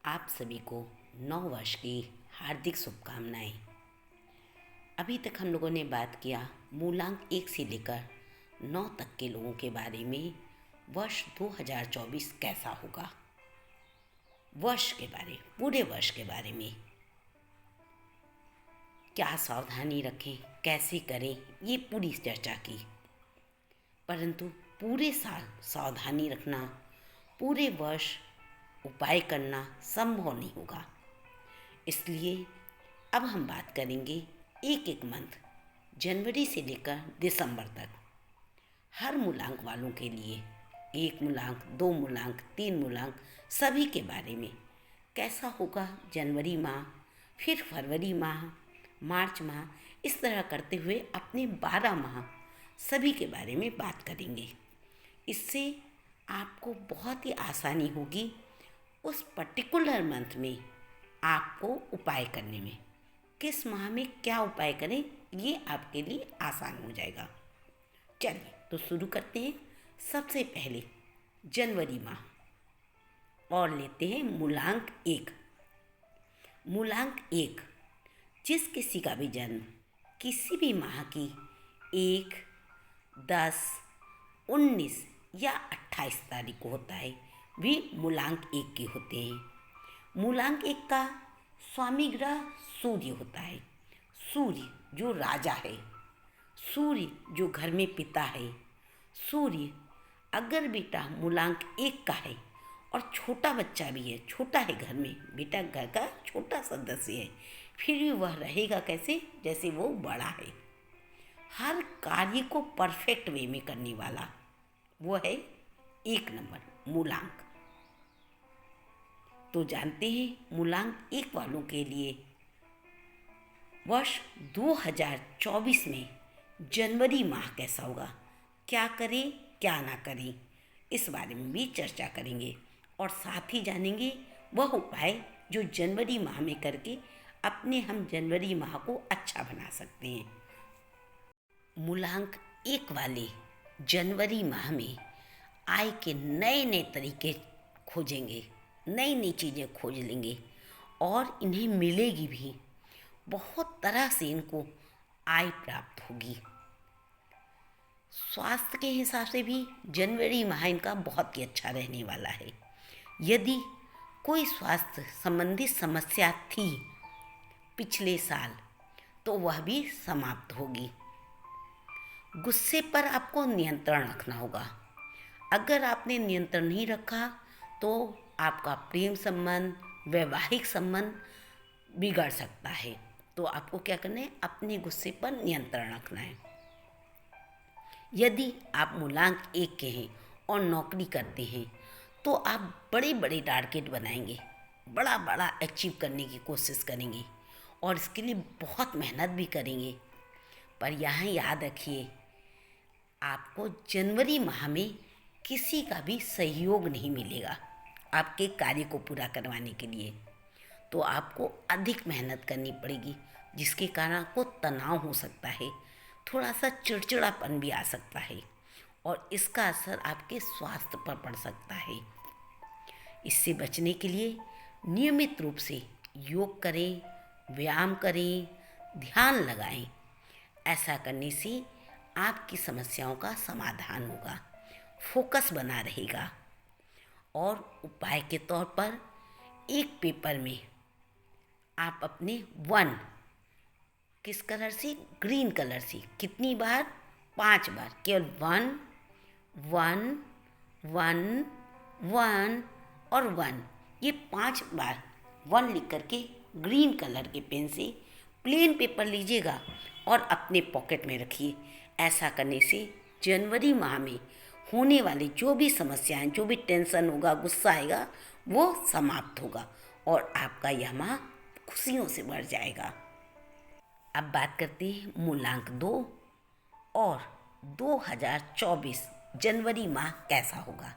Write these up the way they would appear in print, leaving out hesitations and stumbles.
आप सभी को नव वर्ष की हार्दिक शुभकामनाएं। अभी तक हम लोगों ने बात किया मूलांक 1 से लेकर 9 तक के लोगों के बारे में। वर्ष 2024 कैसा होगा, वर्ष के बारे, पूरे वर्ष के बारे में क्या सावधानी रखें, कैसे करें, ये पूरी चर्चा की। परंतु पूरे साल सावधानी रखना, पूरे वर्ष उपाय करना संभव नहीं होगा। इसलिए अब हम बात करेंगे एक एक मंथ, जनवरी से लेकर दिसंबर तक, हर मूलांक वालों के लिए, 1 मूलांक, 2 मूलांक, 3 मूलांक, सभी के बारे में कैसा होगा जनवरी माह, फिर फरवरी माह, मार्च माह, इस तरह करते हुए अपने 12 माह सभी के बारे में बात करेंगे। इससे आपको बहुत ही आसानी होगी उस पर्टिकुलर मंथ में आपको उपाय करने में। किस माह में क्या उपाय करें, ये आपके लिए आसान हो जाएगा। चलिए तो शुरू करते हैं। सबसे पहले जनवरी माह और लेते हैं मूलांक 1। मूलांक 1, जिस किसी का भी जन्म किसी भी माह की 1, 10, 19 या 28 तारीख को होता है, भी मूलांक 1 के होते हैं। मूलांक 1 का स्वामी ग्रह सूर्य होता है। सूर्य जो राजा है, सूर्य जो घर में पिता है। सूर्य अगर बेटा मूलांक 1 का है और छोटा बच्चा भी है, छोटा है घर में, बेटा घर का छोटा सदस्य है, फिर भी वह रहेगा कैसे, जैसे वो बड़ा है। हर कार्य को परफेक्ट वे में करने वाला वो है 1 नंबर मूलांक। तो जानते हैं मूलांक 1 वालों के लिए वर्ष 2024 में जनवरी माह कैसा होगा, क्या करें क्या ना करें, इस बारे में भी चर्चा करेंगे। और साथ ही जानेंगे वह उपाय जो जनवरी माह में करके अपने हम जनवरी माह को अच्छा बना सकते हैं। मूलांक 1 वाले जनवरी माह में आय के नए नए तरीके खोजेंगे, नई नई चीज़ें खोज लेंगे और इन्हें मिलेगी भी। बहुत तरह से इनको आय प्राप्त होगी। स्वास्थ्य के हिसाब से भी जनवरी माह इनका बहुत ही अच्छा रहने वाला है। यदि कोई स्वास्थ्य संबंधी समस्या थी पिछले साल, तो वह भी समाप्त होगी। गुस्से पर आपको नियंत्रण रखना होगा। अगर आपने नियंत्रण नहीं रखा तो आपका प्रेम संबंध, वैवाहिक संबंध बिगड़ सकता है। तो आपको क्या करना है, अपने गुस्से पर नियंत्रण रखना है। यदि आप मूलांक 1 के हैं और नौकरी करते हैं तो आप बड़े बड़े टारगेट बनाएंगे, बड़ा बड़ा अचीव करने की कोशिश करेंगे और इसके लिए बहुत मेहनत भी करेंगे। पर यहाँ याद रखिए, आपको जनवरी माह में किसी का भी सहयोग नहीं मिलेगा आपके कार्य को पूरा करवाने के लिए। तो आपको अधिक मेहनत करनी पड़ेगी, जिसके कारण आपको तनाव हो सकता है, थोड़ा सा चिड़चिड़ापन भी आ सकता है और इसका असर आपके स्वास्थ्य पर पड़ सकता है। इससे बचने के लिए नियमित रूप से योग करें, व्यायाम करें, ध्यान लगाएं। ऐसा करने से आपकी समस्याओं का समाधान होगा, फोकस बना रहेगा। और उपाय के तौर पर एक पेपर में आप अपने 1, किस कलर से, ग्रीन कलर से, कितनी बार, 5 बार, केवल 1, 1, 1, 1 और 1, ये 5 बार 1 लिख करके ग्रीन कलर के पेन से प्लेन पेपर लीजिएगा और अपने पॉकेट में रखिए। ऐसा करने से जनवरी माह में होने वाली जो भी समस्याएं, जो भी टेंशन होगा, गुस्सा आएगा, वो समाप्त होगा और आपका यह माह खुशियों से भर जाएगा। अब बात करते हैं मूलांक 2 और 2024 जनवरी माह कैसा होगा।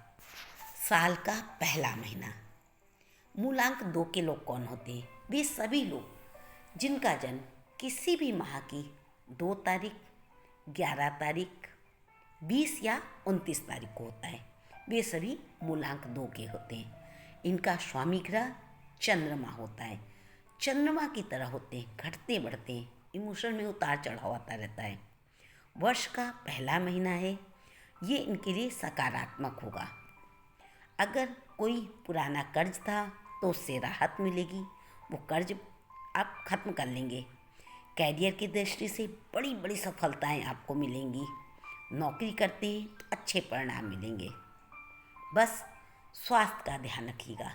साल का पहला महीना। मूलांक 2 के लोग कौन होते हैं? वे सभी लोग जिनका जन्म किसी भी माह की 2 तारीख, 11 तारीख, 20 या 29 तारीख को होता है, वे सभी मूलांक 2 के होते हैं। इनका स्वामी ग्रह चंद्रमा होता है, चंद्रमा की तरह होते हैं, घटते बढ़ते हैं, इमोशन में उतार चढ़ाव आता रहता है। वर्ष का पहला महीना है, ये इनके लिए सकारात्मक होगा। अगर कोई पुराना कर्ज था तो उससे राहत मिलेगी, वो कर्ज आप ख़त्म कर लेंगे। कैरियर की दृष्टि से बड़ी बड़ी सफलताएं आपको मिलेंगी। नौकरी करते हैं तो अच्छे परिणाम मिलेंगे। बस स्वास्थ्य का ध्यान रखिएगा।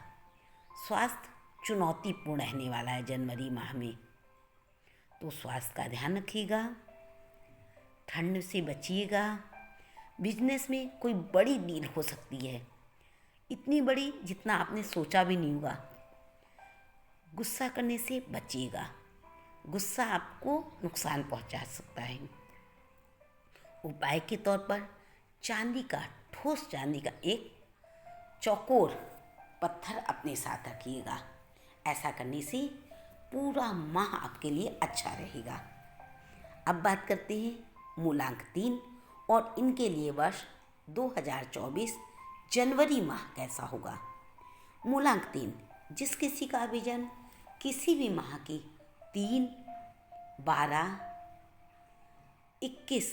स्वास्थ्य चुनौतीपूर्ण रहने वाला है जनवरी माह में, तो स्वास्थ्य का ध्यान रखिएगा। ठंड से बचिएगा। बिजनेस में कोई बड़ी डील हो सकती है, इतनी बड़ी जितना आपने सोचा भी नहीं होगा। गुस्सा करने से बचिएगा, गुस्सा आपको नुकसान पहुंचा सकता है। उपाय के तौर पर चांदी का, ठोस चांदी का एक चौकोर पत्थर अपने साथ रखिएगा। ऐसा करने से पूरा माह आपके लिए अच्छा रहेगा। अब बात करते हैं मूलांक 3 और इनके लिए वर्ष 2024 जनवरी माह कैसा होगा। मूलांक 3, जिस किसी का भी जन्म किसी भी माह की 3, 12, 21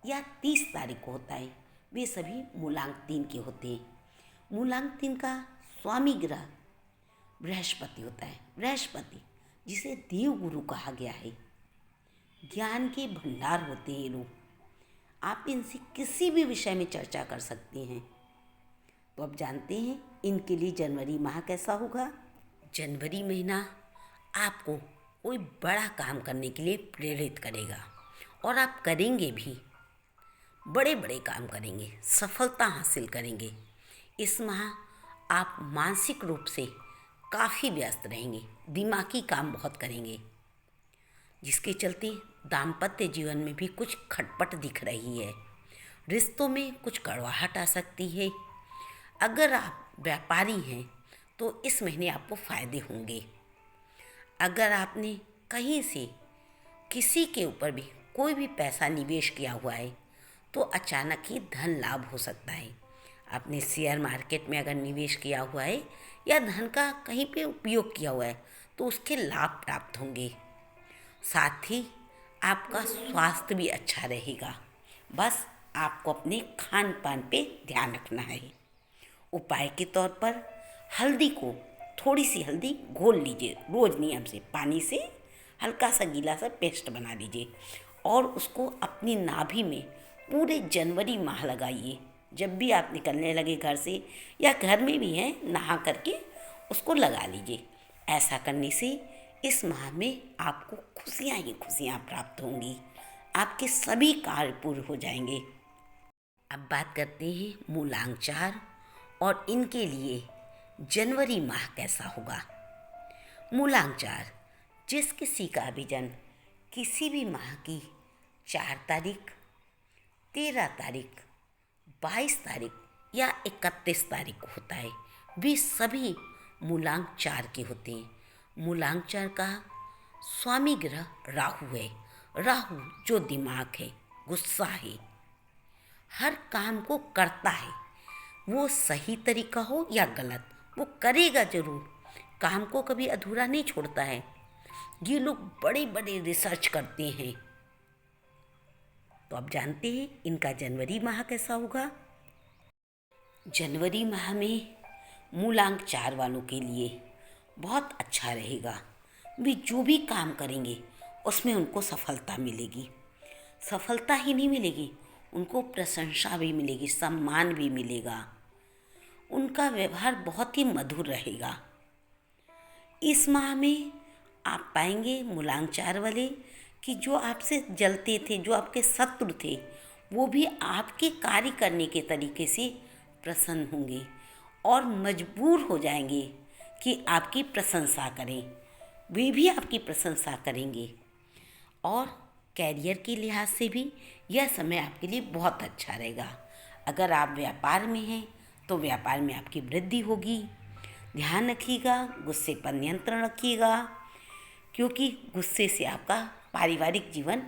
या 30 तारीख को होता है, वे सभी मूलांक 3 के होते हैं। मूलांक 3 का स्वामी ग्रह बृहस्पति होता है। बृहस्पति जिसे देवगुरु कहा गया है, ज्ञान के भंडार होते हैं ये लोग। आप इनसे किसी भी विषय में चर्चा कर सकते हैं। तो अब जानते हैं इनके लिए जनवरी माह कैसा होगा। जनवरी महीना आपको कोई बड़ा काम करने के लिए प्रेरित करेगा और आप करेंगे भी, बड़े बड़े काम करेंगे, सफलता हासिल करेंगे। इस माह आप मानसिक रूप से काफ़ी व्यस्त रहेंगे, दिमागी काम बहुत करेंगे, जिसके चलते दाम्पत्य जीवन में भी कुछ खटपट दिख रही है। रिश्तों में कुछ कड़वाहट आ सकती है। अगर आप व्यापारी हैं तो इस महीने आपको फ़ायदे होंगे। अगर आपने कहीं से किसी के ऊपर भी कोई भी पैसा निवेश किया हुआ है तो अचानक ही धन लाभ हो सकता है। आपने शेयर मार्केट में अगर निवेश किया हुआ है या धन का कहीं पे उपयोग किया हुआ है तो उसके लाभ प्राप्त होंगे। साथ ही आपका स्वास्थ्य भी अच्छा रहेगा। बस आपको अपने खान पान पे ध्यान रखना है। उपाय के तौर पर हल्दी को, थोड़ी सी हल्दी घोल लीजिए रोज़ नियम से, पानी से हल्का सा गीला सा पेस्ट बना लीजिए और उसको अपनी नाभि में पूरे जनवरी माह लगाइए। जब भी आप निकलने लगे घर से या घर में भी हैं, नहा करके उसको लगा लीजिए। ऐसा करने से इस माह में आपको खुशियाँ ही खुशियाँ प्राप्त होंगी। आपके सभी कार्य पूरे हो जाएंगे। अब बात करते हैं मूलांक 4 और इनके लिए जनवरी माह कैसा होगा। मूलांक 4, जिस किसी का भी जन्म किसी भी माह की 4 तारीख, 13 तारीख, 22 तारीख या 31 तारीख को होता है, वे सभी मूलांक 4 के होते हैं। मूलांक 4 का स्वामी ग्रह राहु है। राहु जो दिमाग है, गुस्सा है, हर काम को करता है, वो सही तरीका हो या गलत, वो करेगा जरूर, काम को कभी अधूरा नहीं छोड़ता है। ये लोग बड़े बड़े रिसर्च करते हैं। तो अब जानते हैं इनका जनवरी माह कैसा होगा। जनवरी माह में मूलांक 4 वालों के लिए बहुत अच्छा रहेगा। वे जो भी काम करेंगे उसमें उनको सफलता मिलेगी। सफलता ही नहीं मिलेगी, उनको प्रशंसा भी मिलेगी, सम्मान भी मिलेगा। उनका व्यवहार बहुत ही मधुर रहेगा। इस माह में आप पाएंगे मूलांक 4 वाले कि जो आपसे जलते थे, जो आपके शत्रु थे, वो भी आपके कार्य करने के तरीके से प्रसन्न होंगे और मजबूर हो जाएंगे कि आपकी प्रशंसा करें। वे भी आपकी प्रशंसा करेंगे और कैरियर के लिहाज से भी यह समय आपके लिए बहुत अच्छा रहेगा। अगर आप व्यापार में हैं तो व्यापार में आपकी वृद्धि होगी। ध्यान रखिएगा, गुस्से पर नियंत्रण रखिएगा, क्योंकि गुस्से से आपका पारिवारिक जीवन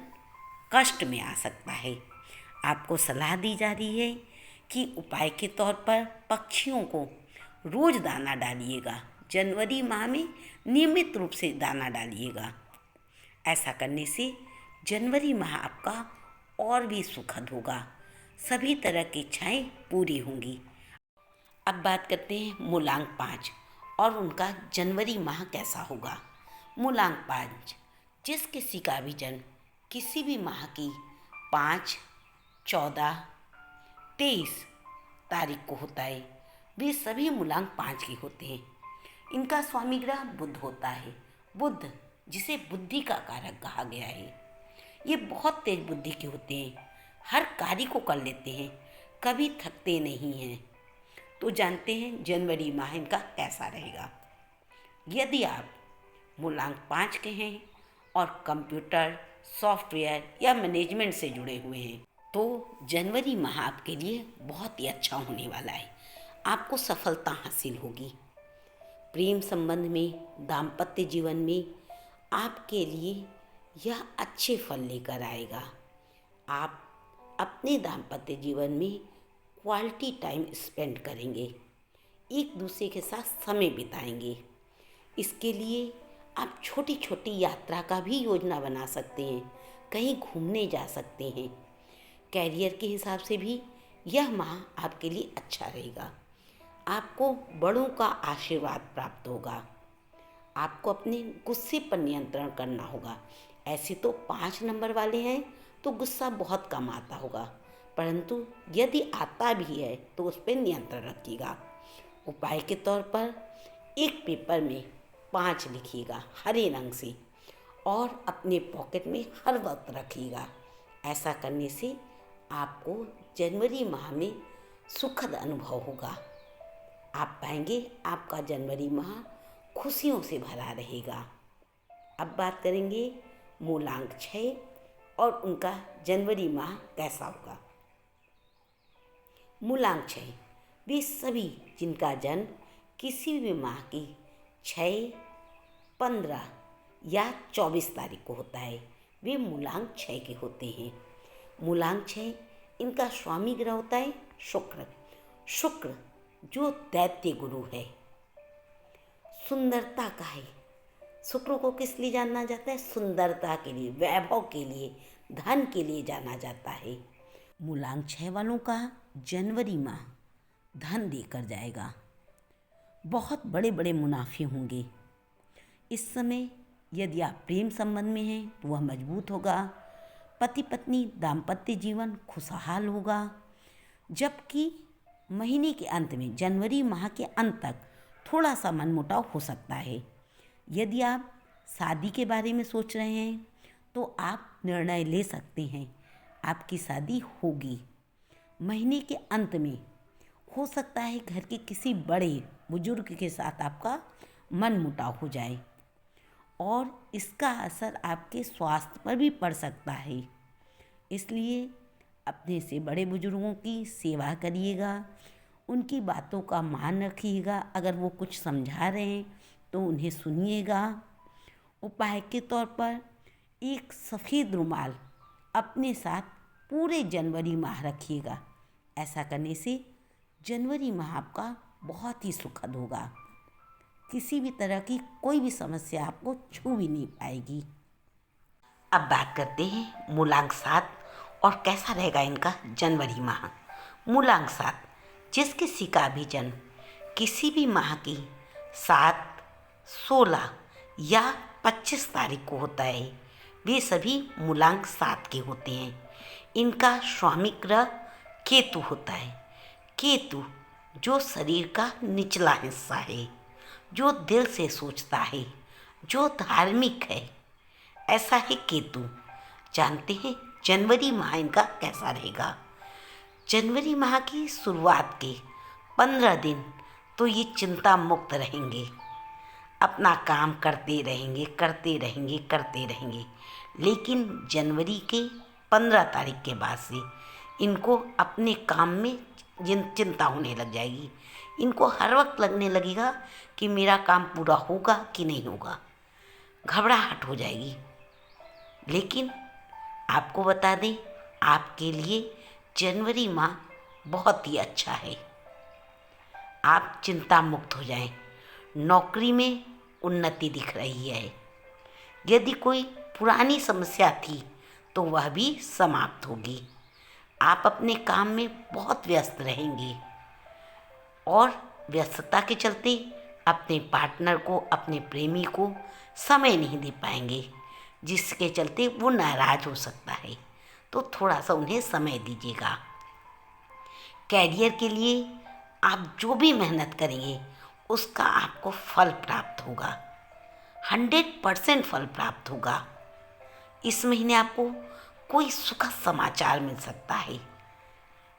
कष्ट में आ सकता है। आपको सलाह दी जा रही है कि उपाय के तौर पर पक्षियों को रोज़ दाना डालिएगा। जनवरी माह में नियमित रूप से दाना डालिएगा। ऐसा करने से जनवरी माह आपका और भी सुखद होगा, सभी तरह की इच्छाएं पूरी होंगी। अब बात करते हैं मूलांक 5 और उनका जनवरी माह कैसा होगा। मूलांक 5, जिस किसी का भी जन्म किसी भी माह की 5, 14, 23 तारीख को होता है, वे सभी मूलांक 5 के होते हैं। इनका स्वामी ग्रह बुध होता है। बुध, जिसे बुद्धि का कारक कहा गया है, ये बहुत तेज बुद्धि के होते हैं, हर कार्य को कर लेते हैं, कभी थकते नहीं हैं। तो जानते हैं जनवरी माह इनका कैसा रहेगा। यदि आप मूलांक 5 के हैं और कंप्यूटर, सॉफ्टवेयर या मैनेजमेंट से जुड़े हुए हैं तो जनवरी माह आपके लिए बहुत ही अच्छा होने वाला है। आपको सफलता हासिल होगी। प्रेम संबंध में, दाम्पत्य जीवन में आपके लिए यह अच्छे फल लेकर आएगा। आप अपने दाम्पत्य जीवन में क्वालिटी टाइम स्पेंड करेंगे, एक दूसरे के साथ समय बिताएंगे। इसके लिए आप छोटी छोटी यात्रा का भी योजना बना सकते हैं, कहीं घूमने जा सकते हैं। कैरियर के हिसाब से भी यह माह आपके लिए अच्छा रहेगा। आपको बड़ों का आशीर्वाद प्राप्त होगा। आपको अपने गुस्से पर नियंत्रण करना होगा। ऐसे तो 5 नंबर वाले हैं तो गुस्सा बहुत कम आता होगा, परंतु यदि आता भी है तो उस पर नियंत्रण रखिएगा। उपाय के तौर पर एक पेपर में 5 लिखिएगा हरे रंग से और अपने पॉकेट में हर वक्त रखिएगा। ऐसा करने से आपको जनवरी माह में सुखद अनुभव होगा। आप पाएंगे आपका जनवरी माह खुशियों से भरा रहेगा। अब बात करेंगे मूलांक 6 और उनका जनवरी माह कैसा होगा। मूलांक 6, वे सभी जिनका जन्म किसी भी माह की 6, 15 या 24 तारीख को होता है, वे मूलांक 6 के होते हैं। मूलांक 6, इनका स्वामी ग्रह होता है शुक्र। शुक्र जो दैत्य गुरु है, सुंदरता का है। शुक्र को किस लिए जाना जाता है? सुंदरता के लिए, वैभव के लिए, धन के लिए जाना जाता है। मूलांक 6 वालों का जनवरी माह धन देकर जाएगा। बहुत बड़े बड़े मुनाफे होंगे। इस समय यदि आप प्रेम संबंध में हैं तो वह मजबूत होगा। पति पत्नी दाम्पत्य जीवन खुशहाल होगा। जबकि महीने के अंत में, जनवरी माह के अंत तक थोड़ा सा मनमुटाव हो सकता है। यदि आप शादी के बारे में सोच रहे हैं तो आप निर्णय ले सकते हैं, आपकी शादी होगी। महीने के अंत में हो सकता है घर के किसी बड़े बुजुर्ग के साथ आपका मनमुटाव हो जाए और इसका असर आपके स्वास्थ्य पर भी पड़ सकता है। इसलिए अपने से बड़े बुजुर्गों की सेवा करिएगा, उनकी बातों का मान रखिएगा। अगर वो कुछ समझा रहे हैं तो उन्हें सुनिएगा। उपाय के तौर पर एक सफ़ेद रुमाल अपने साथ पूरे जनवरी माह रखिएगा। ऐसा करने से जनवरी माह आपका बहुत ही सुखद होगा। किसी भी तरह की कोई भी समस्या आपको छू भी नहीं पाएगी। अब बात करते हैं मूलांक 7 और कैसा रहेगा इनका जनवरी माह। मूलांक 7, जिस किसी का भी जन्म किसी भी माह की 7, 16 या 25 तारीख को होता है, वे सभी मूलांक 7 के होते हैं। इनका स्वामी ग्रह केतु होता है। केतु जो शरीर का निचला हिस्सा है, जो दिल से सोचता है, जो धार्मिक है, ऐसा है केतु। जानते हैं जनवरी माह इनका कैसा रहेगा। जनवरी माह की शुरुआत के 15 दिन तो ये चिंता मुक्त रहेंगे, अपना काम करते रहेंगे करते रहेंगे करते रहेंगे। लेकिन जनवरी के 15 तारीख के बाद से इनको अपने काम में चिंता होने लग जाएगी। इनको हर वक्त लगने लगेगा कि मेरा काम पूरा होगा कि नहीं होगा, घबराहट हो जाएगी। लेकिन आपको बता दें, आपके लिए जनवरी माह बहुत ही अच्छा है। आप चिंता मुक्त हो जाएं, नौकरी में उन्नति दिख रही है। यदि कोई पुरानी समस्या थी तो वह भी समाप्त होगी। आप अपने काम में बहुत व्यस्त रहेंगे और व्यस्तता के चलते अपने पार्टनर को, अपने प्रेमी को समय नहीं दे पाएंगे, जिसके चलते वो नाराज हो सकता है। तो थोड़ा सा उन्हें समय दीजिएगा। कैरियर के लिए आप जो भी मेहनत करेंगे उसका आपको फल प्राप्त होगा, 100% फल प्राप्त होगा। इस महीने आपको कोई सुखद समाचार मिल सकता है।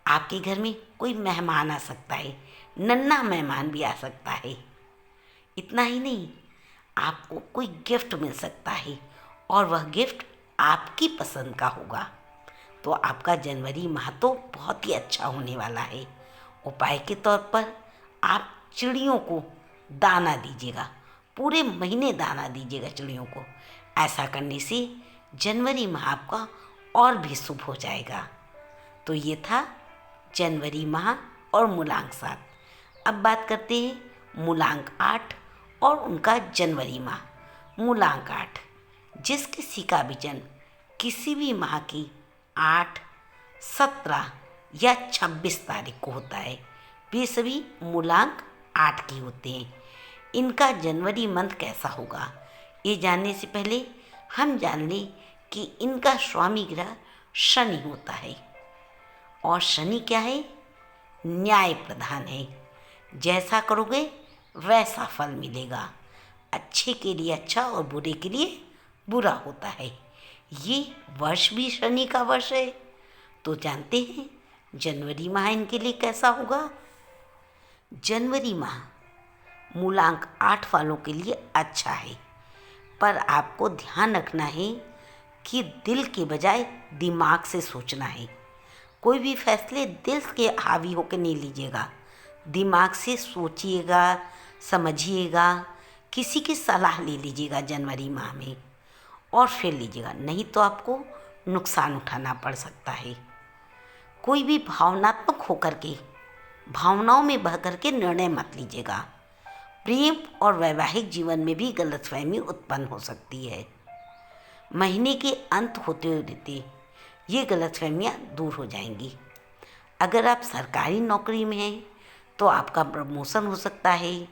आपके घर में कोई मेहमान आ सकता है, नन्हा मेहमान भी आ सकता है। इतना ही नहीं, आपको कोई गिफ्ट मिल सकता है और वह गिफ्ट आपकी पसंद का होगा। तो आपका जनवरी माह तो बहुत ही अच्छा होने वाला है। उपाय के तौर पर आप चिड़ियों को दाना दीजिएगा, पूरे महीने दाना दीजिएगा चिड़ियों को। ऐसा करने से जनवरी माह आपका और भी शुभ हो जाएगा। तो ये था जनवरी माह और मूलांक 7। अब बात करते हैं मूलांक 8 और उनका जनवरी माह। मूलांक 8, जिस किसी का भी जन्म किसी भी माह की 8, 17 या 26 तारीख को होता है, वे सभी मूलांक 8 के होते हैं। इनका जनवरी मंथ कैसा होगा, ये जानने से पहले हम जान लें कि इनका स्वामी ग्रह शनि होता है। और शनि क्या है? न्याय प्रधान है। जैसा करोगे वैसा फल मिलेगा। अच्छे के लिए अच्छा और बुरे के लिए बुरा होता है। ये वर्ष भी शनि का वर्ष है। तो जानते हैं जनवरी माह इनके लिए कैसा होगा। जनवरी माह मूलांक 8 वालों के लिए अच्छा है, पर आपको ध्यान रखना है कि दिल के बजाय दिमाग से सोचना है। कोई भी फैसले दिल के हावी होकर नहीं लीजिएगा, दिमाग से सोचिएगा, समझिएगा, किसी की सलाह ले लीजिएगा जनवरी माह में और फिर लीजिएगा, नहीं तो आपको नुकसान उठाना पड़ सकता है। कोई भी भावनात्मक होकर के, भावनाओं में बह कर के निर्णय मत लीजिएगा। प्रेम और वैवाहिक जीवन में भी गलतफहमी उत्पन्न हो सकती है। महीने के अंत होते होते ये गलतफहमियाँ दूर हो जाएंगी। अगर आप सरकारी नौकरी में हैं तो आपका प्रमोशन हो सकता है,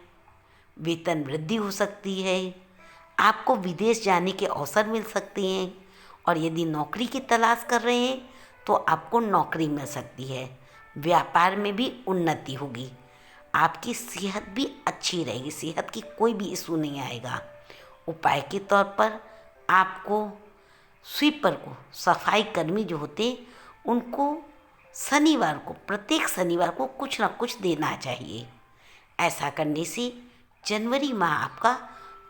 वेतन वृद्धि हो सकती है, आपको विदेश जाने के अवसर मिल सकते हैं। और यदि नौकरी की तलाश कर रहे हैं तो आपको नौकरी मिल सकती है। व्यापार में भी उन्नति होगी। आपकी सेहत भी अच्छी रहेगी, सेहत की कोई भी इशू नहीं आएगा। उपाय के तौर पर आपको स्वीपर को, सफाई कर्मी जो होते उनको शनिवार को, प्रत्येक शनिवार को कुछ ना कुछ देना चाहिए। ऐसा करने से जनवरी माह आपका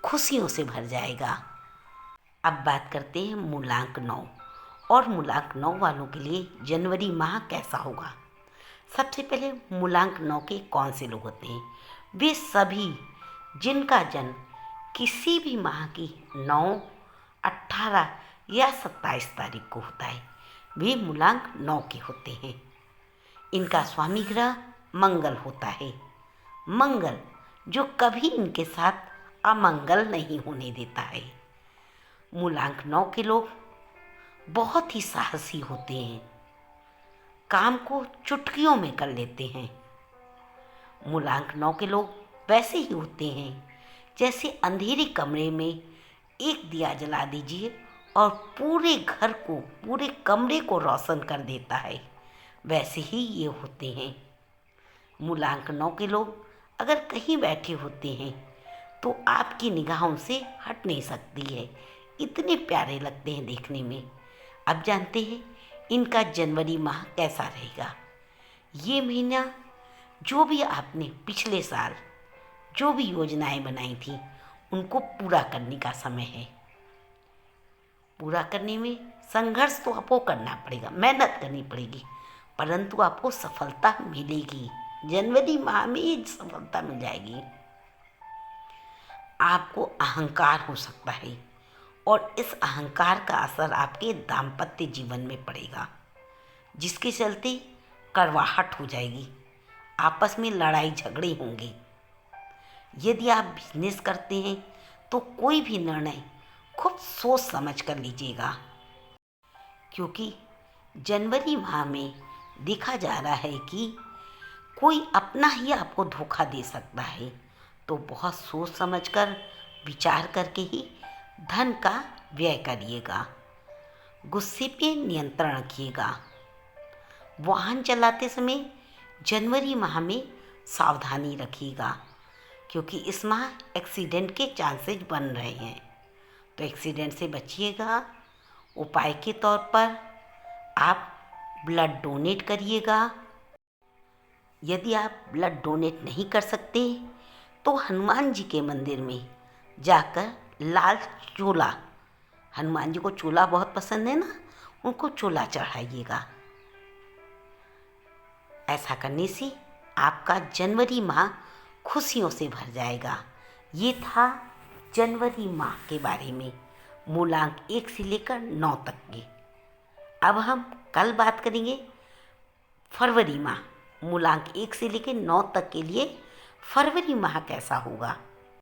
खुशियों से भर जाएगा। अब बात करते हैं मूलांक 9 और मूलांक 9 वालों के लिए जनवरी माह कैसा होगा। सबसे पहले मूलांक 9 के कौन से लोग होते हैं? वे सभी जिनका जन्म किसी भी माह की 9, 18 या 27 तारीख को होता है, वे मूलांक 9 के होते हैं। इनका स्वामी ग्रह मंगल होता है। मंगल जो कभी इनके साथ अमंगल नहीं होने देता है। मूलांक 9 के लोग बहुत ही साहसी होते हैं, काम को चुटकियों में कर लेते हैं। मूलांक 9 के लोग वैसे ही होते हैं जैसे अंधेरे कमरे में एक दिया जला दीजिए और पूरे घर को, पूरे कमरे को रोशन कर देता है, वैसे ही ये होते हैं। मूलांक 9 के लोग अगर कहीं बैठे होते हैं तो आपकी निगाहों से हट नहीं सकती है, इतने प्यारे लगते हैं देखने में। अब जानते हैं इनका जनवरी माह कैसा रहेगा। ये महीना जो भी आपने पिछले साल जो भी योजनाएं बनाई थी उनको पूरा करने का समय है। पूरा करने में संघर्ष तो आपको करना पड़ेगा, मेहनत करनी पड़ेगी, परंतु आपको सफलता मिलेगी। जनवरी माह में ही सफलता मिल जाएगी। आपको अहंकार हो सकता है और इस अहंकार का असर आपके दाम्पत्य जीवन में पड़ेगा, जिसके चलते कड़वाहट हो जाएगी, आपस में लड़ाई झगड़े होंगे। यदि आप बिजनेस करते हैं तो कोई भी निर्णय खूब सोच समझ कर लीजिएगा, क्योंकि जनवरी माह में देखा जा रहा है कि कोई अपना ही आपको धोखा दे सकता है। तो बहुत सोच समझकर विचार करके ही धन का व्यय करिएगा। गुस्से पे नियंत्रण रखिएगा। वाहन चलाते समय जनवरी माह में सावधानी रखिएगा, क्योंकि इस माह एक्सीडेंट के चांसेस बन रहे हैं। तो एक्सीडेंट से बचिएगा। उपाय के तौर पर आप ब्लड डोनेट करिएगा। यदि आप ब्लड डोनेट नहीं कर सकते तो हनुमान जी के मंदिर में जाकर लाल चोला, हनुमान जी को चोला बहुत पसंद है ना, उनको चोला चढ़ाइएगा। ऐसा करने से आपका जनवरी माह खुशियों से भर जाएगा। ये था जनवरी माह के बारे में, मूलांक 1 से लेकर 9 तक के। अब हम कल बात करेंगे फरवरी माह, मूलांक 1 से लेकर 9 तक के लिए फरवरी माह कैसा होगा।